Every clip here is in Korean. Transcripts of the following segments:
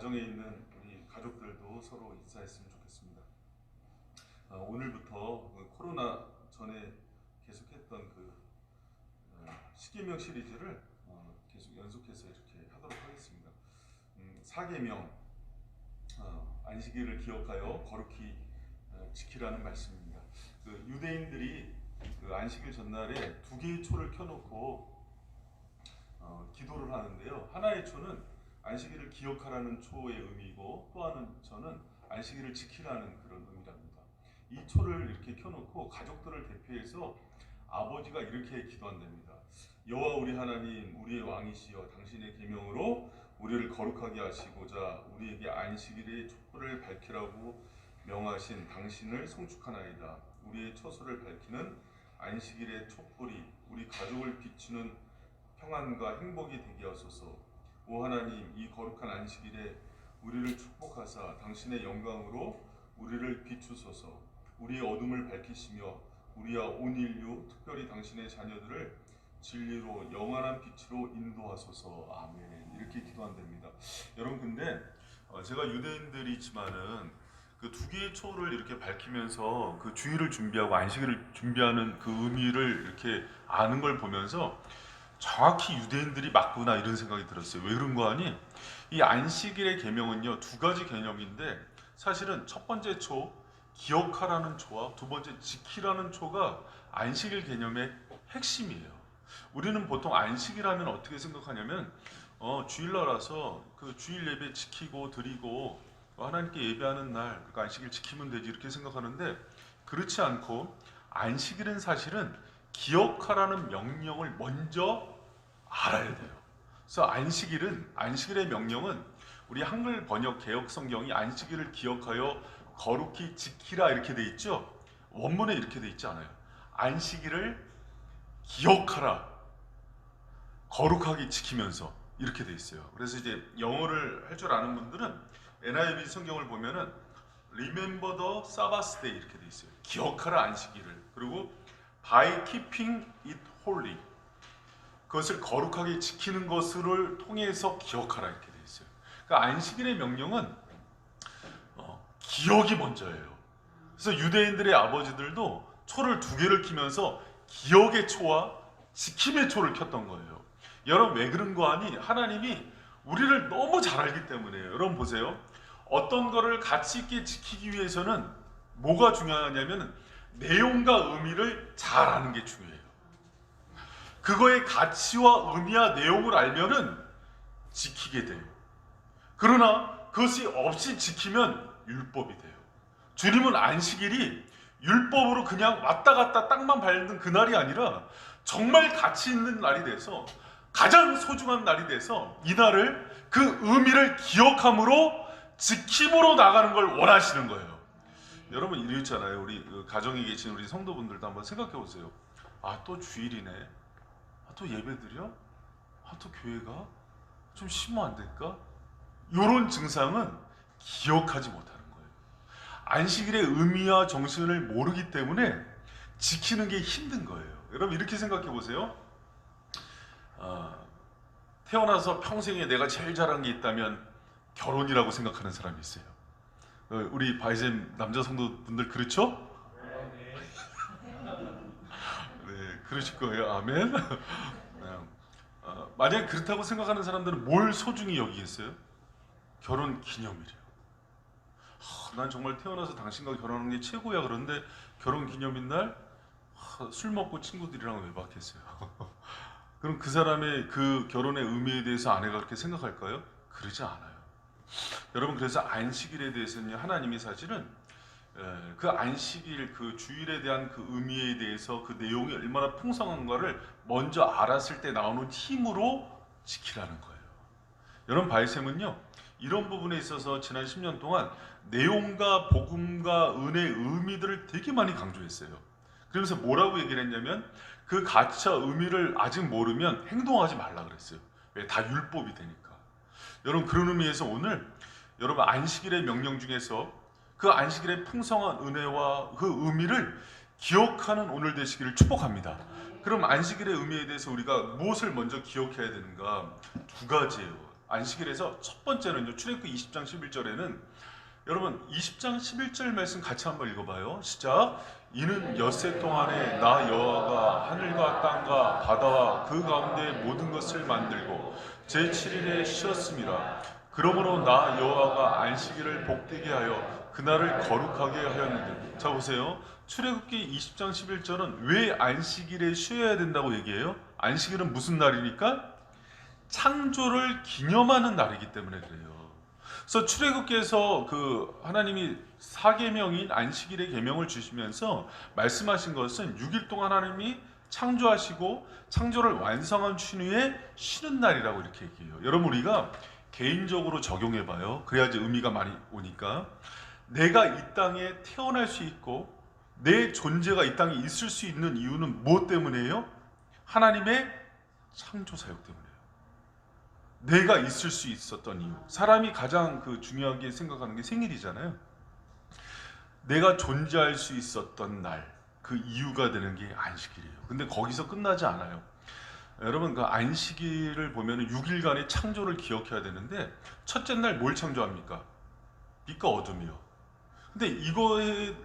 가정에 있는 우리 가족들도 서로 인사했으면 좋겠습니다. 오늘부터 그 코로나 전에 계속했던 십계명 시리즈를 계속 연속해서 이렇게 하도록 하겠습니다. 4계명 안식일을 기억하여 거룩히 지키라는 말씀입니다. 유대인들이 안식일 전날에 두 개의 초를 켜놓고 기도를 하는데요. 하나의 초는 안식일을 기억하라는 초의 의미이고, 또 하나는 초는 안식일을 지키라는 그런 의미랍니다. 이 초를 이렇게 켜놓고 가족들을 대표해서 아버지가 이렇게 기도한답니다. 여호와 우리 하나님, 우리의 왕이시여, 당신의 계명으로 우리를 거룩하게 하시고자 우리에게 안식일의 촛불을 밝히라고 명하신 당신을 송축하나이다. 우리의 처소를 밝히는 안식일의 촛불이 우리 가족을 비추는 평안과 행복이 되게 하소서. 오 하나님, 이 거룩한 안식일에 우리를 축복하사 당신의 영광으로 우리를 비추소서. 우리의 어둠을 밝히시며 우리와 온 인류, 특별히 당신의 자녀들을 진리로 영원한 빛으로 인도하소서. 아멘. 이렇게 기도한답니다. 여러분, 근데 제가 유대인들이지만은 그 두 개의 초를 이렇게 밝히면서 그 주일을 준비하고 안식일을 준비하는 그 의미를 이렇게 아는 걸 보면서 정확히 유대인들이 맞구나 이런 생각이 들었어요. 왜 그런 거 아니? 이 안식일의 계명은요, 두 가지 개념인데 사실은 첫 번째 초, 기억하라는 초와 두 번째 지키라는 초가 안식일 개념의 핵심이에요. 우리는 보통 안식일하면 어떻게 생각하냐면 주일날라서 그 주일 예배 지키고 드리고 하나님께 예배하는 날, 그러니까 안식일 지키면 되지 이렇게 생각하는데, 그렇지 않고 안식일은 사실은 기억하라는 명령을 먼저 알아야 돼요. 그래서 안식일의 명령은 우리 한글 번역 개역 성경이 안식일을 기억하여 거룩히 지키라 이렇게 돼 있죠. 원문에 이렇게 돼 있지 않아요. 안식일을 기억하라, 거룩하게 지키면서 이렇게 돼 있어요. 그래서 이제 영어를 할 줄 아는 분들은 NIV 성경을 보면은 Remember the Sabbath Day 이렇게 돼 있어요. 기억하라 안식일을. 그리고 By keeping it holy, 그것을 거룩하게 지키는 것을 통해서 기억하라 이렇게 돼 있어요. 그러니까 안식일의 명령은 기억이 먼저예요. 그래서 유대인들의 아버지들도 초를 두 개를 켜면서 기억의 초와 지킴의 초를 켰던 거예요. 여러분, 왜 그런 거 아니? 하나님이 우리를 너무 잘 알기 때문이에요. 여러분 보세요. 어떤 거를 가치 있게 지키기 위해서는 뭐가 중요하냐면 내용과 의미를 잘 아는 게 중요해요. 그거의 가치와 의미와 내용을 알면은 지키게 돼요. 그러나 그것이 없이 지키면 율법이 돼요. 주님은 안식일이 율법으로 그냥 왔다 갔다 땅만 밟는 그날이 아니라 정말 가치 있는 날이 돼서, 가장 소중한 날이 돼서 이날을, 그 의미를 기억함으로 지킴으로 나가는 걸 원하시는 거예요. 여러분, 이렇잖아요. 우리 가정에 계신 우리 성도분들도 한번 생각해 보세요. 또 주일이네. 또 예배드려? 또 교회가? 좀 쉬면 안 될까? 이런 증상은 기억하지 못하는 거예요. 안식일의 의미와 정신을 모르기 때문에 지키는 게 힘든 거예요. 여러분, 이렇게 생각해 보세요. 태어나서 평생에 내가 제일 잘한 게 있다면 결혼이라고 생각하는 사람이 있어요. 우리 바이셈 남자 성도분들 그렇죠? 네, 그러실 거예요. 아멘. 만약 그렇다고 생각하는 사람들은 뭘 소중히 여기겠어요? 결혼 기념일이에요. 난 정말 태어나서 당신과 결혼하는 게 최고야. 그런데 결혼 기념일 날 술 먹고 친구들이랑 외박했어요. 그럼 그 사람의 그 결혼의 의미에 대해서 아내가 그렇게 생각할까요? 그러지 않아요. 여러분, 그래서 안식일에 대해서는 하나님이 사실은 그 안식일, 그 주일에 대한 그 의미에 대해서 그 내용이 얼마나 풍성한가를 먼저 알았을 때 나오는 힘으로 지키라는 거예요. 여러분, 바이셈은요, 이런 부분에 있어서 지난 10년 동안 내용과 복음과 은혜의 의미들을 되게 많이 강조했어요. 그러면서 뭐라고 얘기를 했냐면, 그 가치와 의미를 아직 모르면 행동하지 말라 그랬어요. 왜? 다 율법이 되니까. 여러분, 그런 의미에서 오늘 여러분 안식일의 명령 중에서 그 안식일의 풍성한 은혜와 그 의미를 기억하는 오늘 되시기를 축복합니다. 그럼 안식일의 의미에 대해서 우리가 무엇을 먼저 기억해야 되는가? 두 가지예요. 안식일에서 첫 번째는요. 출애굽기 20장 11절에는 여러분 20장 11절 말씀 같이 한번 읽어봐요. 시작. 이는 엿새 동안에 나 여호와가 하늘과 땅과 바다와 그 가운데 모든 것을 만들고 제7일에 쉬었습니다. 그러므로 나 여호와가 안식일을 복되게 하여 그날을 거룩하게 하였는데. 자 보세요. 출애굽기 20장 11절은 왜 안식일에 쉬어야 된다고 얘기해요? 안식일은 무슨 날이니까? 창조를 기념하는 날이기 때문에 그래요. 그래서 출애굽기에서 그 하나님이 사계명인 안식일의 계명을 주시면서 말씀하신 것은 6일 동안 하나님이 창조하시고 창조를 완성한 후에 쉬는 날이라고 이렇게 얘기해요. 여러분 우리가 개인적으로 적용해봐요. 그래야지 의미가 많이 오니까. 내가 이 땅에 태어날 수 있고 내 존재가 이 땅에 있을 수 있는 이유는 무엇 때문이에요? 하나님의 창조 사역 때문이에요. 내가 있을 수 있었던 이유. 사람이 가장 중요하게 생각하는 게 생일이잖아요. 내가 존재할 수 있었던 날, 그 이유가 되는 게 안식일이에요. 근데 거기서 끝나지 않아요. 여러분 그 안식일을 보면 6일간의 창조를 기억해야 되는데 첫째 날 뭘 창조합니까? 빛과 어둠이요. 근데 이거를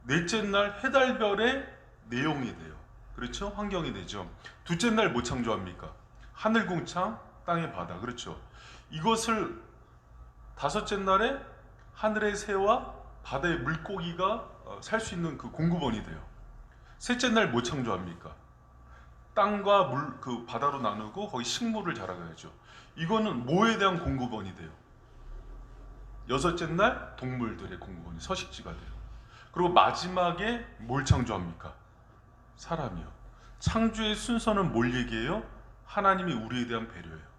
넷째 날 해달별의 내용이 돼요. 그렇죠? 환경이 되죠. 둘째 날 뭐 창조합니까? 하늘 궁창, 땅의 바다. 그렇죠? 이것을 다섯째 날에 하늘의 새와 바다의 물고기가 살 수 있는 그 공급원이 돼요. 셋째 날 뭐 창조합니까? 땅과 물, 그 바다로 나누고 거기 식물을 자라야죠. 이거는 뭐에 대한 공급원이 돼요? 여섯째 날 동물들의 공급원이 서식지가 돼요. 그리고 마지막에 뭘 창조합니까? 사람이요. 창조의 순서는 뭘 얘기해요? 하나님이 우리에 대한 배려예요.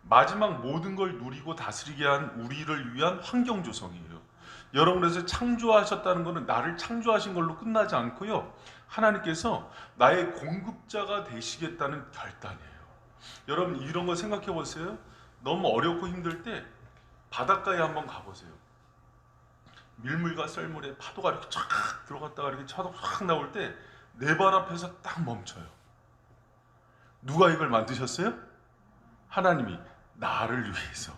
마지막 모든 걸 누리고 다스리게 한 우리를 위한 환경 조성이에요. 여러분께서 창조하셨다는 것은 나를 창조하신 걸로 끝나지 않고요. 하나님께서 나의 공급자가 되시겠다는 결단이에요. 여러분 이런 거 생각해 보세요. 너무 어렵고 힘들 때 바닷가에 한번 가보세요. 밀물과 썰물에 파도가 이렇게 쫙 들어갔다가 이렇게 차도 확 나올 때 내 발 앞에서 딱 멈춰요. 누가 이걸 만드셨어요? 하나님이 나를 위해서.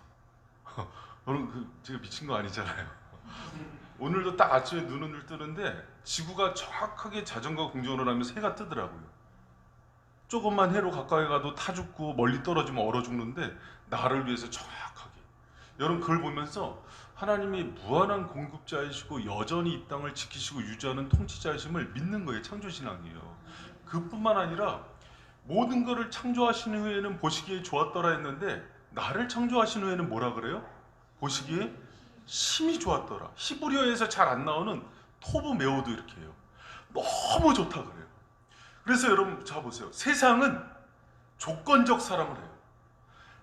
여러분 제가 미친 거 아니잖아요. 오늘도 딱 아침에 눈을 뜨는데 지구가 정확하게 자전거 공전을 하면서 해가 뜨더라고요. 조금만 해로 가까이 가도 타 죽고 멀리 떨어지면 얼어 죽는데 나를 위해서 정확하게. 여러분 그걸 보면서 하나님이 무한한 공급자이시고 여전히 이 땅을 지키시고 유지하는 통치자이심을 믿는 거예요. 창조신앙이에요. 그뿐만 아니라 모든 것을 창조하신 후에는 보시기에 좋았더라 했는데 나를 창조하신 후에는 뭐라 그래요? 보시기에 심히 좋았더라. 히브리어에서 잘 안 나오는 토브 메오도 이렇게 해요. 너무 좋다 그래요. 그래서 여러분 자 보세요. 세상은 조건적 사랑을 해요.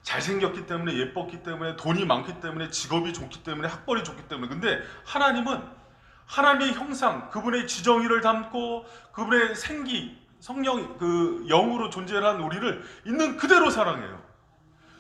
잘생겼기 때문에, 예뻤기 때문에, 돈이 많기 때문에, 직업이 좋기 때문에, 학벌이 좋기 때문에. 근데 하나님은 하나님의 형상, 그분의 지정의를 담고 그분의 생기, 성령, 그 영으로 존재한 우리를 있는 그대로 사랑해요.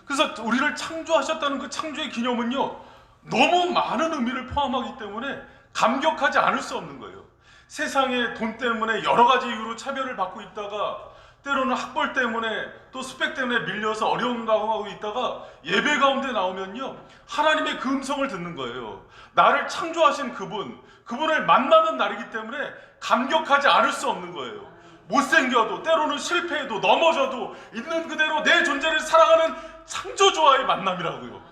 그래서 우리를 창조하셨다는 그 창조의 기념은요, 너무 많은 의미를 포함하기 때문에 감격하지 않을 수 없는 거예요. 세상에 돈 때문에 여러 가지 이유로 차별을 받고 있다가 때로는 학벌 때문에 또 스펙 때문에 밀려서 어려움 당하고 있다가 예배 가운데 나오면요, 하나님의 그 음성을 듣는 거예요. 나를 창조하신 그분을 만나는 날이기 때문에 감격하지 않을 수 없는 거예요. 못생겨도 때로는 실패해도 넘어져도 있는 그대로 내 존재를 사랑하는 창조주와의 만남이라고요.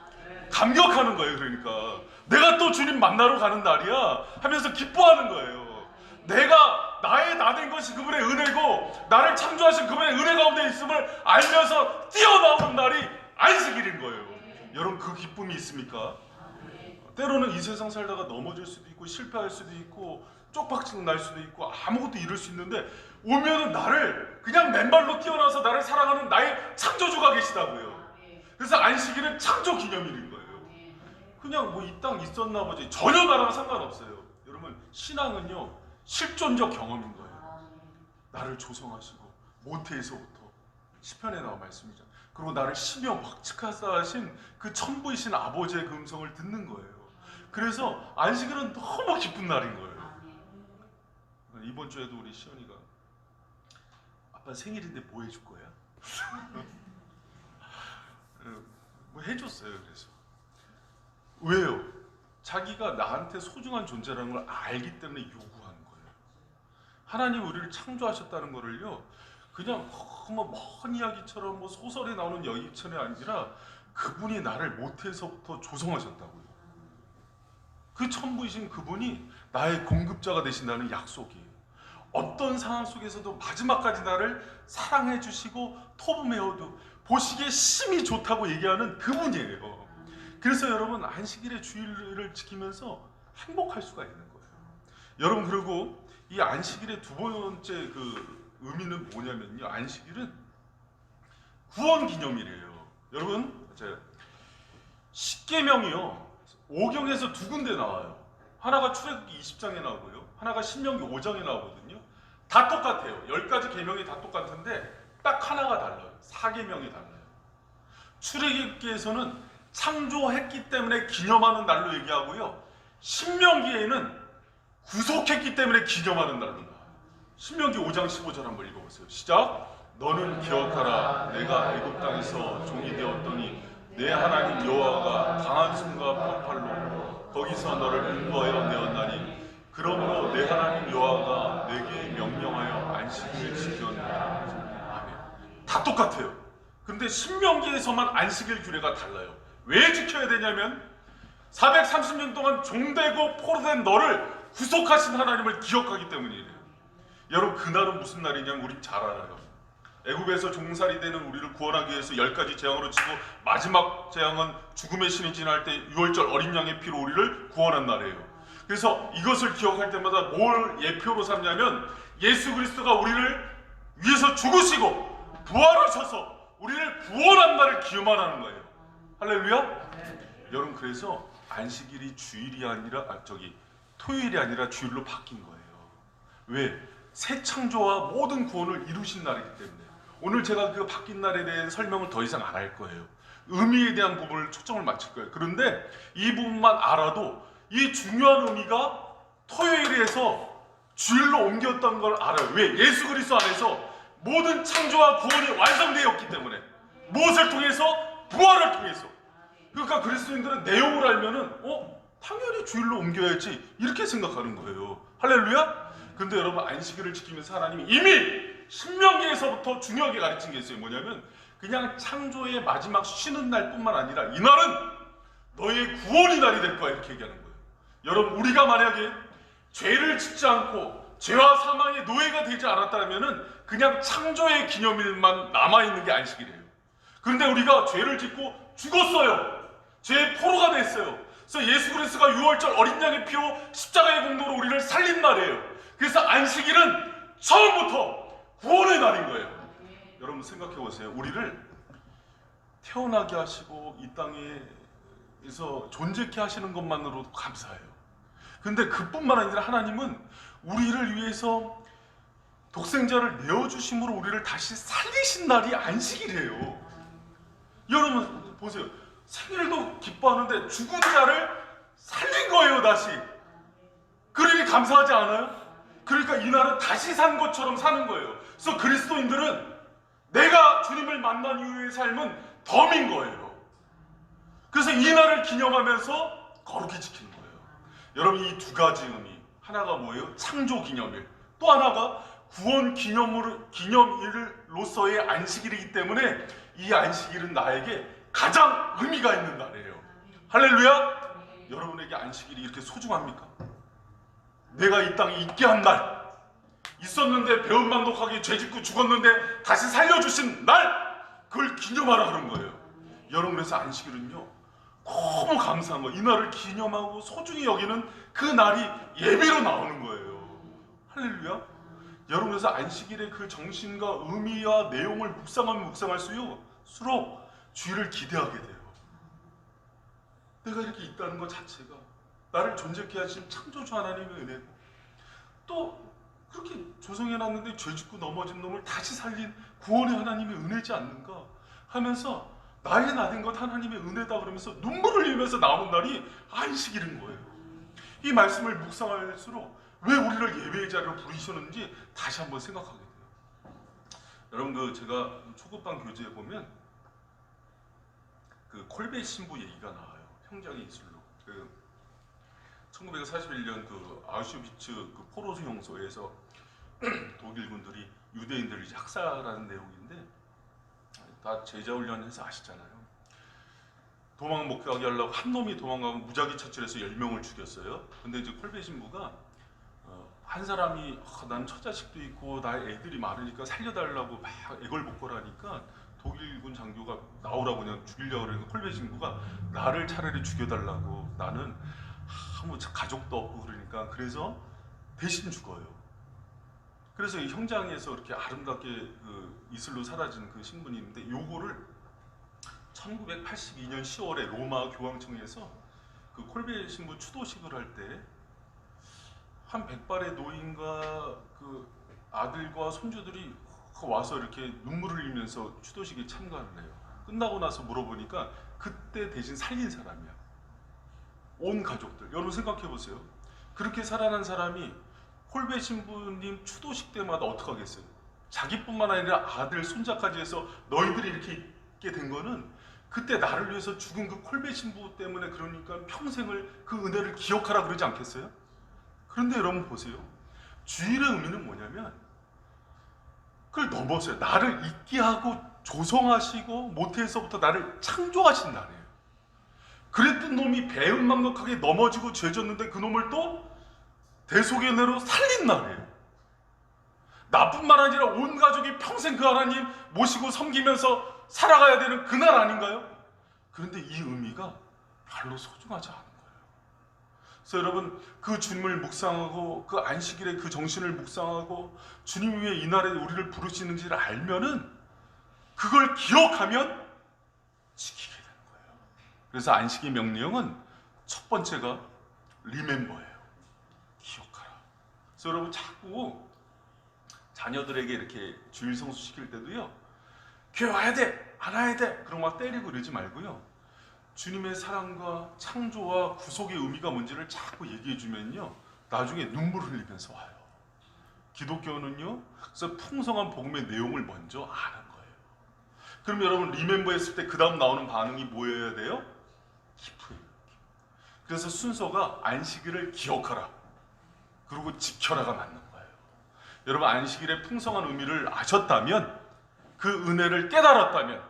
감격하는 거예요. 그러니까 내가 또 주님 만나러 가는 날이야 하면서 기뻐하는 거예요. 내가 나의 나 된 것이 그분의 은혜고 나를 창조하신 그분의 은혜 가운데 있음을 알면서 뛰어나오는 날이 안식일인 거예요. 여러분 그 기쁨이 있습니까? 때로는 이 세상 살다가 넘어질 수도 있고 실패할 수도 있고 쪽박질 날 수도 있고 아무것도 잃을 수 있는데 오면은 나를 그냥 맨발로 뛰어나서 나를 사랑하는 나의 창조주가 계시다고요. 그래서 안식일은 창조 기념일인 거예요. 그냥 뭐 이 땅 있었나 보지 전혀 나랑 상관없어요. 여러분 신앙은요 실존적 경험인 거예요. 나를 조성하시고 모태에서부터 시편에 나온 말씀이죠. 그리고 나를 심여 박측하사 하신 그 천부이신 아버지의 그 음성을 듣는 거예요. 그래서 안식일은 너무 기쁜 날인 거예요. 이번 주에도 우리 시연이가 아빠 생일인데 뭐 해줄 거야? 해줬어요. 그래서 왜요? 자기가 나한테 소중한 존재라는 걸 알기 때문에 요구하는 거예요. 하나님 우리를 창조하셨다는 거를요, 그냥 먼 이야기처럼 뭐 소설에 나오는 이야기처럼 아니라 그분이 나를 모태에서부터 조성하셨다고요. 그 천부이신 그분이 나의 공급자가 되신다는 약속이에요. 어떤 상황 속에서도 마지막까지 나를 사랑해 주시고 토부메어도 보시기에 심히 좋다고 얘기하는 그분이에요. 그래서 여러분 안식일의 주일을 지키면서 행복할 수가 있는 거예요. 여러분 그리고 이 안식일의 두 번째 그 의미는 뭐냐면요, 안식일은 구원 기념일이에요. 여러분 십계명이요 5경에서 두 군데 나와요. 하나가 출애굽기 20장에 나오고요, 하나가 신명기 5장에 나오거든요. 다 똑같아요. 10가지 계명이 다 똑같은데 딱 하나가 달라요. 4계명이 달라요. 출애굽기에서는 창조했기 때문에 기념하는 날로 얘기하고요, 신명기에는 구속했기 때문에 기념하는 날로 나와요. 신명기 5장 15절 한번 읽어보세요. 시작. 너는 기억하라. 내가 애굽 땅에서 종이 되었더니 내 하나님 여호와가 강한 손과 폭발로 거기서 너를 인도하여 내었나니 그러므로 내 하나님 여호와가 내게 명령하여 안식일을 지켰느니라. 아멘. 다 똑같아요. 근데 신명기에서만 안식일 규례가 달라요. 왜 지켜야 되냐면 430년 동안 종되고 포로된 너를 구속하신 하나님을 기억하기 때문이에요. 여러분 그날은 무슨 날이냐면 우린 잘 알아요. 애굽에서 종살이 되는 우리를 구원하기 위해서 10가지 재앙으로 치고 마지막 재앙은 죽음의 신이 지날 때 6월절 어린 양의 피로 우리를 구원한 날이에요. 그래서 이것을 기억할 때마다 뭘 예표로 삼냐면 예수 그리스도가 우리를 위해서 죽으시고 부활하셔서 우리를 구원한 날을 기념하는 거예요. 할렐루야. 여러분 그래서 안식일이 주일이 아니라 토요일이 아니라 주일로 바뀐 거예요. 왜? 새 창조와 모든 구원을 이루신 날이기 때문에. 오늘 제가 그 바뀐 날에 대한 설명을 더 이상 안 할 거예요. 의미에 대한 부분을 초점을 맞출 거예요. 그런데 이 부분만 알아도 이 중요한 의미가 토요일에서 주일로 옮겼던 걸 알아요. 왜? 예수 그리스도 안에서 모든 창조와 구원이 완성되었기 때문에. 무엇을 통해서? 부활을 통해서. 그러니까 그리스도인들은 내용을 알면은 당연히 주일로 옮겨야지 이렇게 생각하는 거예요. 할렐루야. 근데 여러분 안식일을 지키면서 하나님이 이미 신명기에서부터 중요하게 가르친 게 있어요. 뭐냐면 그냥 창조의 마지막 쉬는 날뿐만 아니라 이날은 너의 구원의 날이 될 거야 이렇게 얘기하는 거예요. 여러분 우리가 만약에 죄를 짓지 않고 죄와 사망의 노예가 되지 않았다면은 그냥 창조의 기념일만 남아있는 게 안식일이에요. 그런데 우리가 죄를 짓고 죽었어요. 죄의 포로가 됐어요. 그래서 예수 그리스도가 6월절 어린 양의 피로 십자가의 공로로 우리를 살린 날이에요. 그래서 안식일은 처음부터 구원의 날인 거예요. 여러분 생각해 보세요. 우리를 태어나게 하시고 이 땅에서 존재케 하시는 것만으로도 감사해요. 근데 그뿐만 아니라 하나님은 우리를 위해서 독생자를 내어주심으로 우리를 다시 살리신 날이 안식일이에요. 여러분 보세요. 생일도 기뻐하는데 죽은 자를 살린 거예요 다시. 그러니 감사하지 않아요? 그러니까 이 날은 다시 산 것처럼 사는 거예요. 그래서 그리스도인들은 내가 주님을 만난 이후의 삶은 덤인 거예요. 그래서 이 날을 기념하면서 거룩히 지키는 거예요. 여러분 이 두 가지 의미, 하나가 뭐예요? 창조 기념일, 또 하나가 구원 기념일로서의 안식일이기 때문에 이 안식일은 나에게 가장 의미가 있는 날이에요. 할렐루야. 여러분에게 안식일이 이렇게 소중합니까? 내가 이 땅에 있게 한 날, 있었는데 배은망덕하게 죄짓고 죽었는데 다시 살려주신 날, 그걸 기념하라 하는 거예요. 여러분 그래서 안식일은요 너무 감사한 거예요. 이 날을 기념하고 소중히 여기는 그 날이 예배로 나오는 거예요. 할렐루야. 여러분 그래서 안식일의 그 정신과 의미와 내용을 묵상하면 묵상할수록 주일을 기대하게 돼요. 내가 이렇게 있다는 것 자체가 나를 존재케 하신 창조주 하나님의 은혜고, 또 그렇게 조성해놨는데 죄짓고 넘어진 놈을 다시 살린 구원의 하나님의 은혜지 않는가 하면서 나의 나된 것 하나님의 은혜다 그러면서 눈물을 흘리면서 나오는 날이 안식일인 거예요. 이 말씀을 묵상할수록 왜 우리를 예배의 자리로 부르셨는지 다시 한번 생각하게 돼요. 여러분 제가 초급반 교재에 보면 그 콜베 신부 얘기가 나와요. 형장의 이슬로. 1941년 그 아우슈비츠 그 포로 수용소에서 독일군들이 유대인들을 이제 학살하는 내용인데, 다 제자훈련해서 아시잖아요. 도망 못 가게 하려고 한 놈이 도망가면 무작위 처치해서 10명을 죽였어요. 근데 이제 콜베 신부가 한 사람이 난 처자식도 있고 나의 애들이 많으니까 살려달라고 막 애걸복걸하니까 독일군 장교가 나오라고 그냥 죽이려고 그러니까 콜베 신부가 나를 차라리 죽여달라고, 나는 아무 가족도 없고 그러니까, 그래서 대신 죽어요. 그래서 이 형장에서 이렇게 아름답게 그 이슬로 사라진 그 신분이 있는데, 요거를 1982년 10월에 로마 교황청에서 그 콜베 신부 추도식을 할 때 한 100발의 노인과 그 아들과 손주들이 와서 이렇게 눈물을 흘리면서 추도식에 참가를 해요. 끝나고 나서 물어보니까 그때 대신 살린 사람이야. 온 가족들. 여러분 생각해 보세요. 그렇게 살아난 사람이 콜베 신부님 추도식 때마다 어떻게 하겠어요? 자기뿐만 아니라 아들, 손자까지 해서 너희들이 이렇게 있게 된 거는 그때 나를 위해서 죽은 그 콜베 신부 때문에, 그러니까 평생을 그 은혜를 기억하라 그러지 않겠어요? 그런데 여러분 보세요. 주일의 의미는 뭐냐면 그걸 넘어서요. 나를 있게 하고 조성하시고 모태에서부터 나를 창조하신 날이에요. 그랬던 놈이 배은망덕하게 넘어지고 죄졌는데 그 놈을 또 대속의 은혜로 살린 날이에요. 나뿐만 아니라 온 가족이 평생 그 하나님 모시고 섬기면서 살아가야 되는 그날 아닌가요? 그런데 이 의미가 별로 소중하지 않은 거예요. 그래서 여러분, 그 주님을 묵상하고 그 안식일에 그 정신을 묵상하고 주님 위에 이날에 우리를 부르시는지를 알면은 그걸 기억하면 지키게 되는 거예요. 그래서 안식의 명령은 첫 번째가 리멤버예요. 기억하라. 그래서 여러분 자꾸 자녀들에게 이렇게 주일 성수 시킬 때도요, 교회 와야 돼, 안 와야 돼, 그런 거 막 때리고 이러지 말고요, 주님의 사랑과 창조와 구속의 의미가 뭔지를 자꾸 얘기해 주면요, 나중에 눈물 흘리면서 와요. 기독교는요, 그래서 풍성한 복음의 내용을 먼저 아는 거예요. 그럼 여러분 리멤버 했을 때 그 다음 나오는 반응이 뭐여야 돼요? 기쁘예요. 그래서 순서가 안식일을 기억하라, 그리고 지켜라가 맞는 거예요. 여러분 안식일의 풍성한 의미를 아셨다면, 그 은혜를 깨달았다면,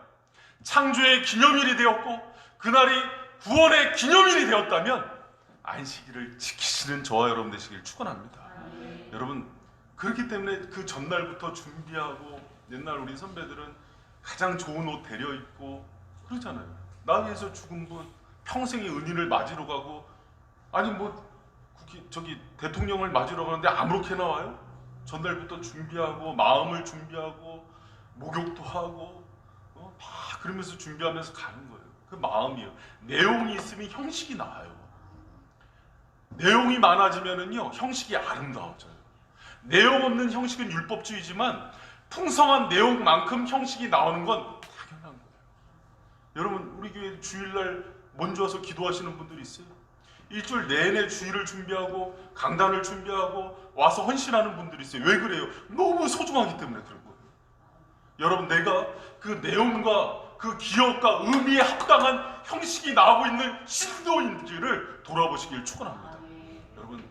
창조의 기념일이 되었고 그날이 구원의 기념일이 되었다면 안식일을 지키시는 저와 여러분 되시길 축원합니다. 여러분 그렇기 때문에 그 전날부터 준비하고, 옛날 우리 선배들은 가장 좋은 옷 데려 입고 그러잖아요. 나 위해서 죽은 분 평생의 은인을 맞으러 가고, 아니 뭐 저기 대통령을 맞으러 가는데 아무렇게나 와요? 전날부터 준비하고 마음을 준비하고 목욕도 하고 막 그러면서 준비하면서 가는 거예요. 그 마음이에요. 내용이 있으면 형식이 나와요. 내용이 많아지면은요, 형식이 아름다워져요. 내용 없는 형식은 율법주의지만 풍성한 내용만큼 형식이 나오는 건 당연한 거예요. 여러분 우리 교회 주일날 먼저 와서 기도하시는 분들이 있어요. 일주일 내내 주일을 준비하고 강단을 준비하고 와서 헌신하는 분들이 있어요. 왜 그래요? 너무 소중하기 때문에 그런 거예요. 여러분 내가 그 내용과 그 기억과 의미에 합당한 형식이 나오고 있는 신도인지를 돌아보시길 축원합니다. 여러분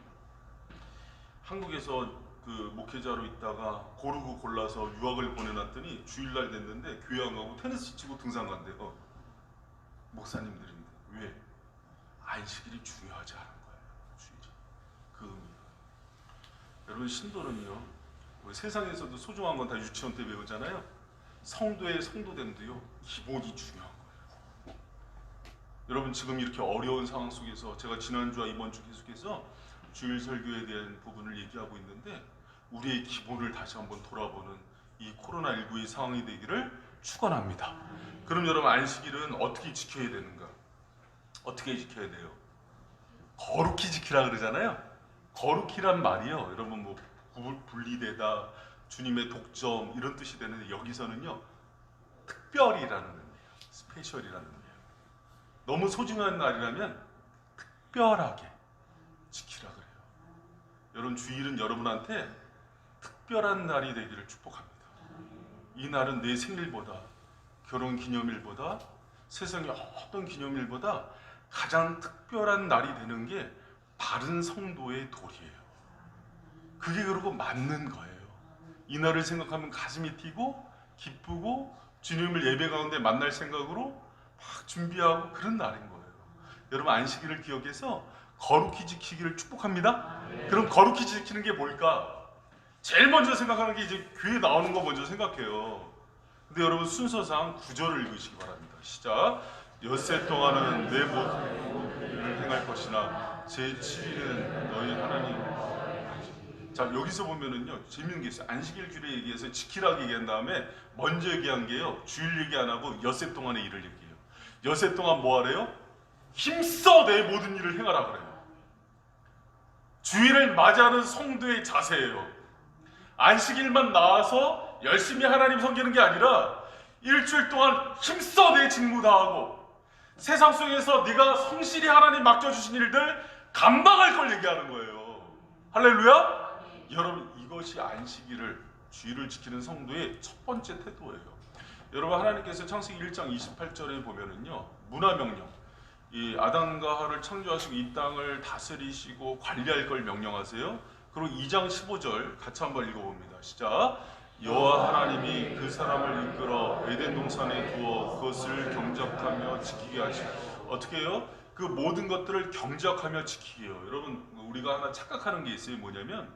한국에서 그 목회자로 있다가 고르고 골라서 유학을 보내놨더니 주일날 됐는데 교회 안 가고 테니스 치고 등산 간대요. 목사님들인데 왜? 안식일이 중요하지 않은 거예요. 주일이. 그 의미가. 여러분 신도는요, 우리 세상에서도 소중한 건 다 유치원 때 배우잖아요. 성도의 성도됨도요, 기본이 중요한 거예요. 여러분 지금 이렇게 어려운 상황 속에서 제가 지난주와 이번 주 계속해서 주일 설교에 대한 부분을 얘기하고 있는데, 우리의 기본을 다시 한번 돌아보는 이 코로나19의 상황이 되기를 축원합니다. 그럼 여러분 안식일은 어떻게 지켜야 되는가? 어떻게 지켜야 돼요? 거룩히 지키라 그러잖아요. 거룩히란 말이요, 여러분 뭐 분리되다, 주님의 독점 이런 뜻이 되는데, 여기서는요 특별이라는 의미예요. 스페셜이라는 의미예요. 너무 소중한 날이라면 특별하게 지키라 그래요. 여러분 주일은 여러분한테 특별한 날이 되기를 축복합니다. 이 날은 내 생일보다, 결혼기념일보다, 세상의 어떤 기념일보다 가장 특별한 날이 되는 게 바른 성도의 돌이에요. 그게 그러고 맞는 거예요. 이날을 생각하면 가슴이 뛰고 기쁘고 주님을 예배 가운데 만날 생각으로 막 준비하고 그런 날인 거예요. 여러분 안식일을 기억해서 거룩히 지키기를 축복합니다. 그럼 거룩히 지키는 게 뭘까? 제일 먼저 생각하는 게 이제 교회 나오는 거 먼저 생각해요. 근데 여러분 순서상 구절을 읽으시기 바랍니다. 시작. 엿새 동안은 내 모든 일을 행할 것이나 제7일은 너희 하나님. 자, 여기서 보면은요 재밌는 게 있어요. 안식일 규례 얘기해서 지키라고 얘기한 다음에 먼저 얘기한 게요, 주일 얘기 안 하고 엿새 동안의 일을 얘기해요. 엿새 동안 뭐 하래요? 힘써 내 모든 일을 행하라 그래요. 주일을 맞이하는 성도의 자세예요. 안식일만 나와서 열심히 하나님 섬기는 게 아니라 일주일 동안 힘써 내 직무 다하고 세상 속에서 네가 성실히 하나님 맡겨주신 일들 감당할 걸 얘기하는 거예요. 할렐루야? 여러분 이것이 안식일을, 주일을 지키는 성도의 첫 번째 태도예요. 여러분 하나님께서 창세기 1장 28절에 보면은요, 문화명령, 이 아담과 하와를 창조하시고 이 땅을 다스리시고 관리할 걸 명령하세요. 그리고 2장 15절 같이 한번 읽어봅니다. 시작. 여호와 하나님이 그 사람을 이끌어 에덴 동산에 두어 그것을 경작하며 지키게 하시고, 어떻게 해요? 그 모든 것들을 경작하며 지키게요. 여러분 우리가 하나 착각하는 게 있어요. 뭐냐면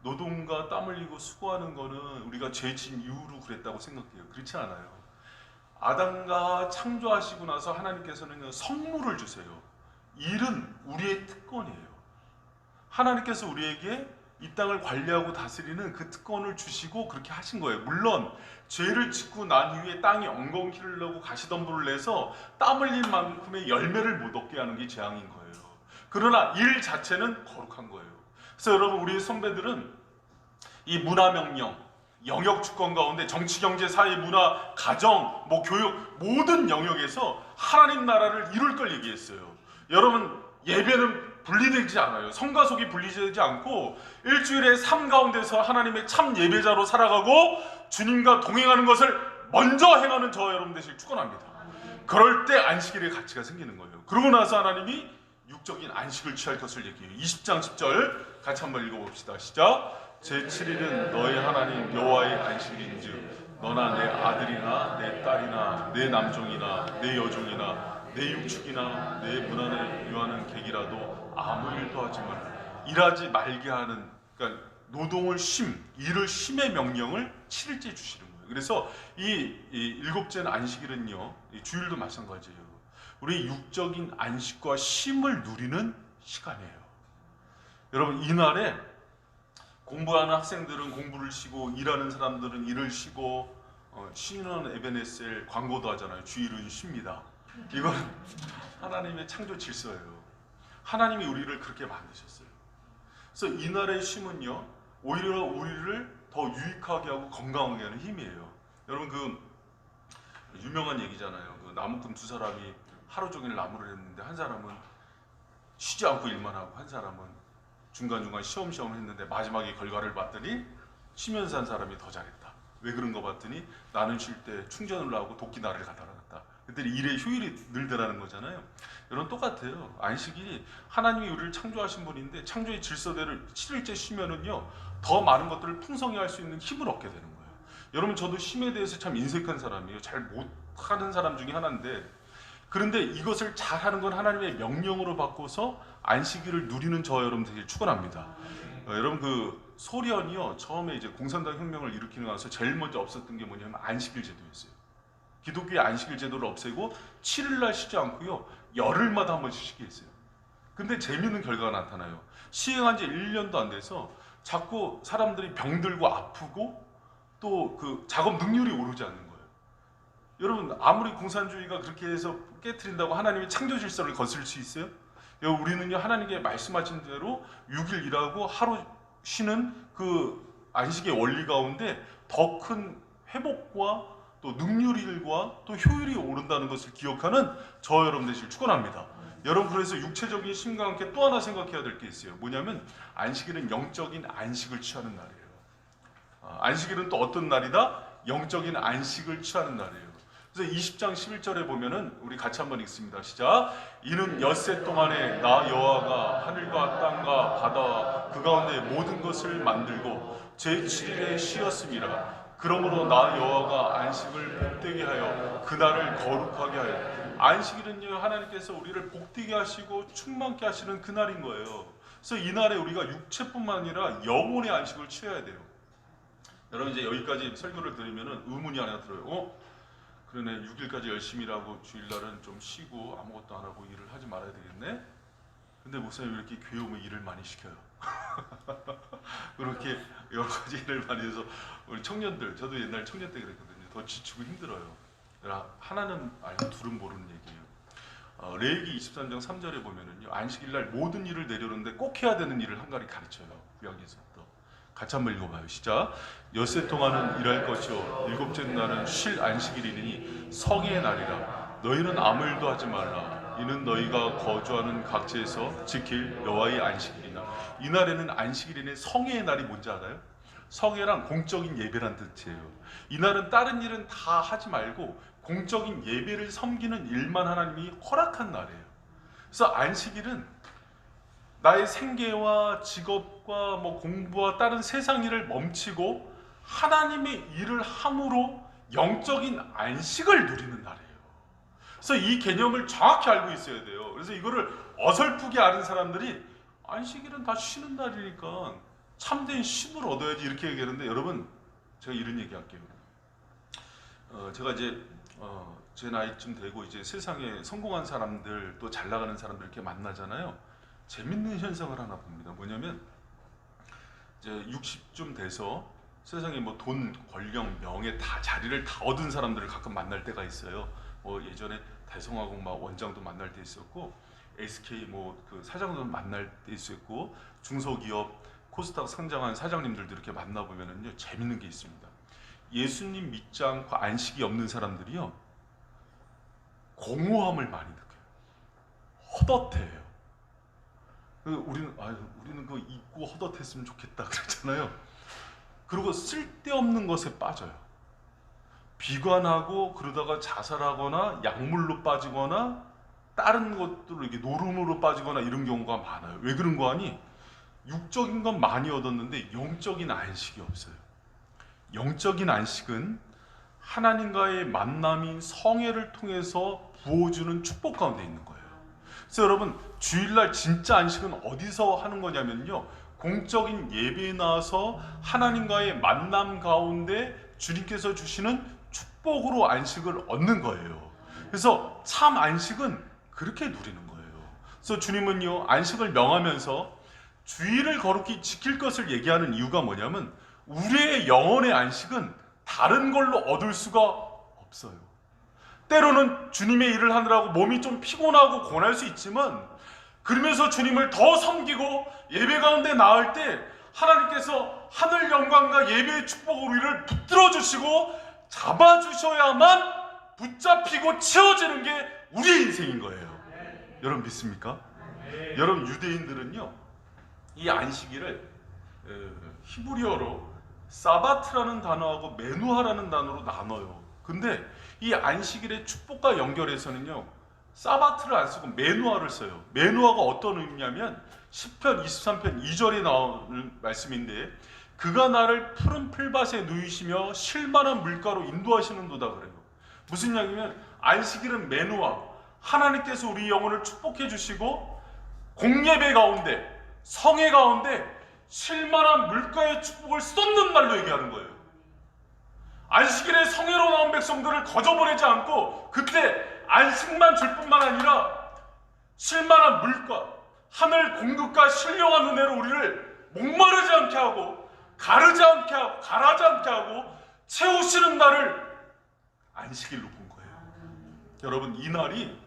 노동과 땀 흘리고 수고하는 거는 우리가 죄진 이후로 그랬다고 생각해요. 그렇지 않아요. 아담과 창조하시고 나서 하나님께서는 성물을 주세요. 일은 우리의 특권이에요. 하나님께서 우리에게 이 땅을 관리하고 다스리는 그 특권을 주시고 그렇게 하신 거예요. 물론 죄를 짓고 난 이후에 땅이 엉겅퀴를 내고 가시덤불을 내서 땀 흘린 만큼의 열매를 못 얻게 하는 게 재앙인 거예요. 그러나 일 자체는 거룩한 거예요. 그래서 여러분 우리 선배들은 이 문화명령, 영역주권 가운데 정치, 경제, 사회, 문화, 가정, 뭐 교육 모든 영역에서 하나님 나라를 이룰 걸 얘기했어요. 여러분 예배는 분리되지 않아요. 성과 속이 분리되지 않고 일주일의 삶 가운데서 하나님의 참 예배자로 살아가고 주님과 동행하는 것을 먼저 행하는 저와 여러분 되시길 축원합니다. 그럴 때 안식일의 가치가 생기는 거예요. 그러고 나서 하나님이 육적인 안식을 취할 것을 얘기해요. 20장 10절 같이 한번 읽어봅시다. 시작. 제7일은 너희 하나님 여호와의 안식일인즉 너나 내 아들이나 내 딸이나 내 남종이나 내 여종이나 내 육축이나 내 문 안에 유하는 객이라도 아무 일도 하지 말라. 일하지 말게 하는, 그러니까 노동을 일을 쉼의 명령을 7일째 주시는 거예요. 그래서 이 일곱째는 안식일은요, 이 주일도 마찬가지예요. 우리 육적인 안식과 쉼을 누리는 시간이에요. 여러분 이날에 공부하는 학생들은 공부를 쉬고 일하는 사람들은 일을 쉬고 쉬는 에베네셀 광고도 하잖아요. 주일은 쉽니다. 이건 하나님의 창조 질서예요. 하나님이 우리를 그렇게 만드셨어요. 그래서 이날의 쉼은요, 오히려 우리를 더 유익하게 하고 건강하게 하는 힘이에요. 여러분 그 유명한 얘기잖아요. 그 나무꾼 두 사람이 하루 종일 나무를 했는데 한 사람은 쉬지 않고 일만 하고 한 사람은 중간중간 시험시험 했는데 마지막에 결과를 봤더니 쉬면서 한 사람이 더 잘했다. 왜 그런 거 봤더니 나는 쉴 때 충전을 하고 도끼 나를 갖다 놨다. 그랬더니 일의 효율이 늘더라는 거잖아요. 여러분 똑같아요. 안식일이 하나님이 우리를 창조하신 분인데 창조의 질서대로 7일째 쉬면은요 더 많은 것들을 풍성히 할 수 있는 힘을 얻게 되는 거예요. 여러분 저도 쉼에 대해서 참 인색한 사람이에요. 잘 못하는 사람 중에 하나인데, 그런데 이것을 잘하는 건 하나님의 명령으로 바꿔서 안식일을 누리는 저와 여러분 되게 축원합니다. 여러분 그 소련이요 처음에 이제 공산당 혁명을 일으키고 나서 제일 먼저 없었던 게 뭐냐면 안식일 제도였어요. 기독교의 안식일 제도를 없애고 7일날 쉬지 않고요 열흘마다 한 번씩 쉬게 했어요. 근데 재미있는 결과가 나타나요. 시행한 지 1년도 안 돼서 자꾸 사람들이 병들고 아프고 또 그 작업 능률이 오르지 않는 거예요. 여러분 아무리 공산주의가 그렇게 해서 깨트린다고 하나님의 창조 질서를 거슬 수 있어요? 우리는요 하나님께 말씀하신 대로 6일 일하고 하루 쉬는 그 안식의 원리 가운데 더 큰 회복과 또 능률과 또 효율이 오른다는 것을 기억하는 저와 여러분 되시길 축원합니다. 여러분 그래서 육체적인 쉼과 함께 또 하나 생각해야 될 게 있어요. 뭐냐면 안식일은 영적인 안식을 취하는 날이에요. 안식일은 또 어떤 날이다? 영적인 안식을 취하는 날이에요. 그래서 20장 11절에 보면은 우리 같이 한번 읽습니다. 시작. 이는 엿새 동안에 나 여호와가 하늘과 땅과 바다와 그 가운데 모든 것을 만들고 제7일에 쉬었음이라. 그러므로 나 여호와가 안식을 복되게 하여 그날을 거룩하게 하여. 안식일은요, 하나님께서 우리를 복되게 하시고 충만케 하시는 그날인 거예요. 그래서 이날에 우리가 육체뿐만 아니라 영혼의 안식을 취해야 돼요. 여러분, 이제 여기까지 설교를 드리면은 의문이 하나 들어요. 그러네, 6일까지 열심히 일하고 주일날은 좀 쉬고 아무것도 안 하고 일을 하지 말아야 되겠네. 근데 목사님 왜 이렇게 교회 오면 일을 많이 시켜요? 그렇게 여러 가지 일을 많이 해서 우리 청년들, 저도 옛날 청년 때 그랬거든요. 더 지치고 힘들어요. 하나는 알고 둘은 모르는 얘기예요. 레위기 23장 3절에 보면은요, 안식일날 모든 일을 내려놓는데 꼭 해야 되는 일을 한 가지 가르쳐요. 구약에서부터. 같이 한번 읽어봐요. 시작. 엿새 동안은 일할 것이요 일곱째 날은 쉴 안식일이니 성의 날이라. 너희는 아무 일도 하지 말라. 이는 너희가 거주하는 각지에서 지킬 여호와의 안식일이나. 이날에는 안식일이네. 성의 날이 뭔지 알아요? 성회랑 공적인 예배란 뜻이에요. 이날은 다른 일은 다 하지 말고 공적인 예배를 섬기는 일만 하나님이 허락한 날이에요. 그래서 안식일은 나의 생계와 직업과 공부와 다른 세상 일을 멈추고 하나님의 일을 함으로 영적인 안식을 누리는 날이에요. 그래서 이 개념을 정확히 알고 있어야 돼요. 그래서 이거를 어설프게 아는 사람들이 안식일은 다 쉬는 날이니까 참된 쉼을 얻어야지 이렇게 얘기하는데, 여러분, 제가 이런 얘기 할게요. 제가 이제 제 나이쯤 되고 이제 세상에 성공한 사람들, 또 잘 나가는 사람들 이렇게 만나잖아요. 재밌는 현상을 하나 봅니다. 뭐냐면 이제 60쯤 돼서 세상에 돈, 권력, 명예 다 자리를 다 얻은 사람들을 가끔 만날 때가 있어요. 예전에 대성화공 원장도 만날 때 있었고, SK 그 사장도 만날 때 있었고, 중소기업 코스닥 상장한 사장님들도 이렇게 만나보면은요, 재밌는 게 있습니다. 예수님 믿지 않고 안식이 없는 사람들이요, 공허함을 많이 느껴요. 헛헛해요. 우리는 그거 잊고 헛헛했으면 좋겠다 그랬잖아요. 그리고 쓸데없는 것에 빠져요. 비관하고 그러다가 자살하거나 약물로 빠지거나 다른 것들로 이렇게 노름으로 빠지거나 이런 경우가 많아요. 왜 그런 거 아니? 육적인 건 많이 얻었는데 영적인 안식이 없어요. 영적인 안식은 하나님과의 만남인 성회를 통해서 부어주는 축복 가운데 있는 거예요. 그래서 여러분, 주일날 진짜 안식은 어디서 하는 거냐면요, 공적인 예배에 나와서 하나님과의 만남 가운데 주님께서 주시는 축복으로 안식을 얻는 거예요. 그래서 참 안식은 그렇게 누리는 거예요. 그래서 주님은요, 안식을 명하면서 주일을 거룩히 지킬 것을 얘기하는 이유가 뭐냐면, 우리의 영혼의 안식은 다른 걸로 얻을 수가 없어요. 때로는 주님의 일을 하느라고 몸이 좀 피곤하고 고날 수 있지만, 그러면서 주님을 더 섬기고 예배 가운데 나을 때 하나님께서 하늘 영광과 예배의 축복으로 우리를 붙들어 주시고 잡아주셔야만 붙잡히고 채워지는 게 우리의 인생인 거예요. 여러분 믿습니까? 여러분, 유대인들은요, 이 안식일을 히브리어로 사바트라는 단어하고 메누하라는 단어로 나눠요. 근데 이 안식일의 축복과 연결해서는요, 사바트를 안 쓰고 메누아를 써요. 메누아가 어떤 의미냐면 시편 23편 2절에 나오는 말씀인데, 그가 나를 푸른 풀밭에 누이시며 쉴만한 물가로 인도하시는도다 그래요. 무슨 이야기냐면 안식일은 메누아, 하나님께서 우리 영혼을 축복해 주시고 공예배 가운데, 성회 가운데 쉴만한 물가의 축복을 쏟는 날로 얘기하는 거예요. 안식일에 성회로 나온 백성들을 거저보내지 않고 그때 안식만 줄 뿐만 아니라 쉴만한 물가, 하늘 공급과 신령한 은혜로 우리를 목마르지 않게 하고 가르지 않게 하고 가라지 않게 하고 채우시는 날을 안식일로 본 거예요. 여러분, 이 날이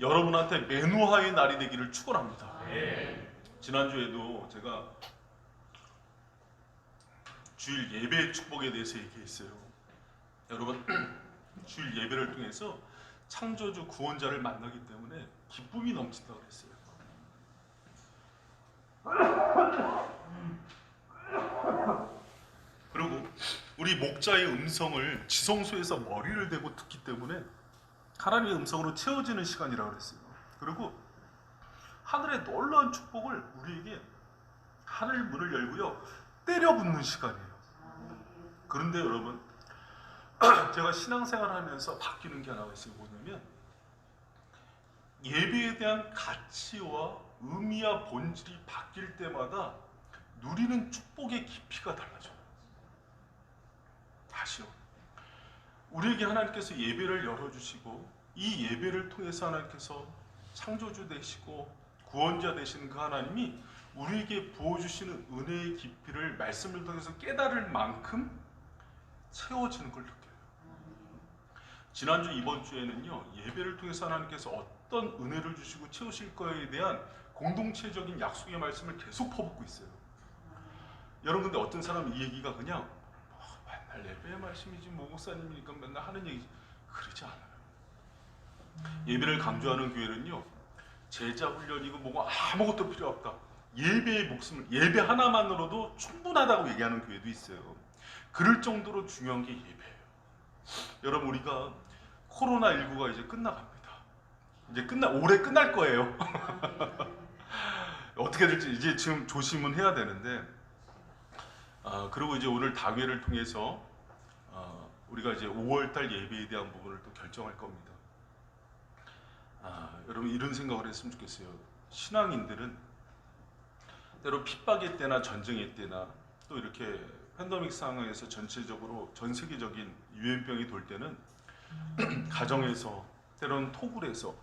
여러분한테 메누하의 날이 되기를 축원합니다. 지난주에도 제가 주일 예배의 축복에 대해서 얘기했어요. 여러분, 주일 예배를 통해서 창조주 구원자를 만나기 때문에 기쁨이 넘친다고 그랬어요. 그리고 우리 우리 목자의 음성을 지성소에서 머리를 대고 듣기 때문에 하나님의 음성으로 채워지는 시간이라고 그랬어요. 그리고 하늘의 놀라운 축복을 우리에게 하늘 문을 열고요, 때려붓는 시간이에요. 그런데 여러분, 제가 신앙생활 하면서 바뀌는 게 하나가 있어요. 뭐냐면 예배에 대한 가치와 의미와 본질이 바뀔 때마다 누리는 축복의 깊이가 달라져요. 다시요. 우리에게 하나님께서 예배를 열어주시고 이 예배를 통해서 하나님께서 창조주 되시고 구원자 되시는 그 하나님이 우리에게 부어주시는 은혜의 깊이를 말씀을 통해서 깨달을 만큼 채워지는 걸 느껴요. 지난주 이번 주에는요, 예배를 통해서 하나님께서 어떤 은혜를 주시고 채우실 거에 대한 공동체적인 약속의 말씀을 계속 퍼붓고 있어요. 여러분, 근데 어떤 사람은 이 얘기가 그냥 맨날 예배의 말씀이지 뭐 목사님이니까 맨날 하는 얘기지, 그러지 않아요. 예배를 강조하는 교회는요, 제자 훈련이고 뭐고 아무것도 필요 없다, 예배의 목숨을, 예배 하나만으로도 충분하다고 얘기하는 교회도 있어요. 그럴 정도로 중요한 게 예배예요. 여러분, 우리가 코로나19가 이제 끝나갑니다. 이제 올해 끝날 거예요. 어떻게 될지 이제 지금 조심은 해야 되는데, 그리고 이제 오늘 다회를 통해서 우리가 이제 5월달 예배에 대한 부분을 또 결정할 겁니다. 여러분, 이런 생각을 했으면 좋겠어요. 신앙인들은 때로 핍박의 때나 전쟁의 때나 또 이렇게 팬데믹 상황에서 전체적으로 전 세계적인 유행병이 돌 때는 가정에서, 때로는 토굴에서,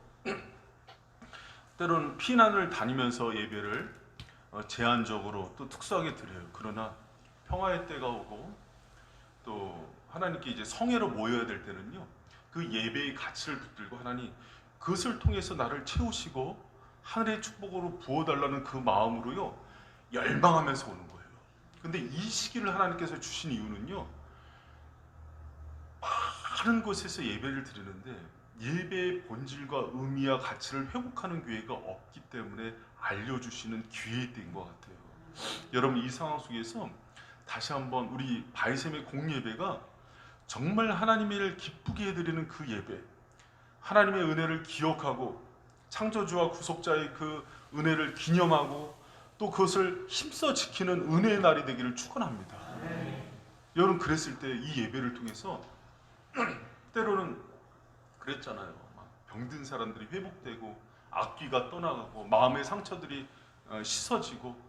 때로는 피난을 다니면서 예배를 제한적으로 또 특수하게 드려요. 그러나 평화의 때가 오고 또 하나님께 이제 성회로 모여야 될 때는요, 그 예배의 가치를 붙들고 하나님, 그것을 통해서 나를 채우시고 하늘의 축복으로 부어달라는 그 마음으로요, 열망하면서 오는 거예요. 근데 이 시기를 하나님께서 주신 이유는요, 많은 곳에서 예배를 드리는데 예배의 본질과 의미와 가치를 회복하는 교회가 없기 때문에 알려주시는 기회의 때인 것 같아요. 여러분, 이 상황 속에서 다시 한번 우리 바이셈의 공예배가 정말 하나님을 기쁘게 해드리는 그 예배, 하나님의 은혜를 기억하고 창조주와 구속자의 그 은혜를 기념하고 또 그것을 힘써 지키는 은혜의 날이 되기를 축원합니다. 여러분, 그랬을 때 이 예배를 통해서 때로는 그랬잖아요. 막 병든 사람들이 회복되고 악귀가 떠나가고 마음의 상처들이 씻어지고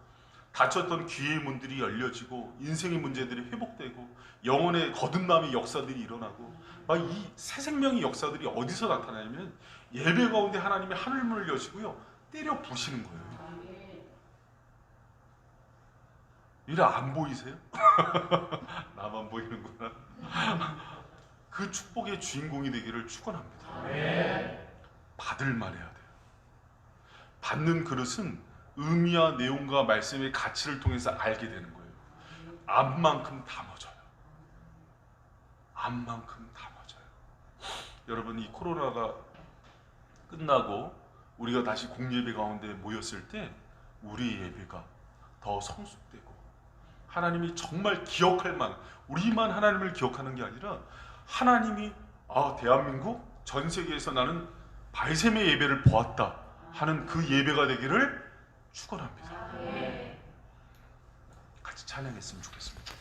닫혔던 귀의 문들이 열려지고 인생의 문제들이 회복되고 영혼의 거듭남의 역사들이 일어나고, 막 이 새 생명의 역사들이 어디서 나타나냐면 예배 가운데 하나님의 하늘문을 여시고요, 때려 부시는 거예요. 이래 안 보이세요? 나만 보이는구나. 그 축복의 주인공이 되기를 축원합니다. 받을 만해야 돼요. 받는 그릇은 의미와 내용과 말씀의 가치를 통해서 알게 되는 거예요. 암만큼 담아져요. 암만큼 담아져요. 여러분, 이 코로나가 끝나고 우리가 다시 공예배 가운데 모였을 때 우리의 예배가 더 성숙되고 하나님이 정말 기억할 만한, 우리만 하나님을 기억하는 게 아니라 하나님이 대한민국 전 세계에서 나는 바이셈의 예배를 보았다 하는 그 예배가 되기를 축원합니다. 같이 찬양했으면 좋겠습니다.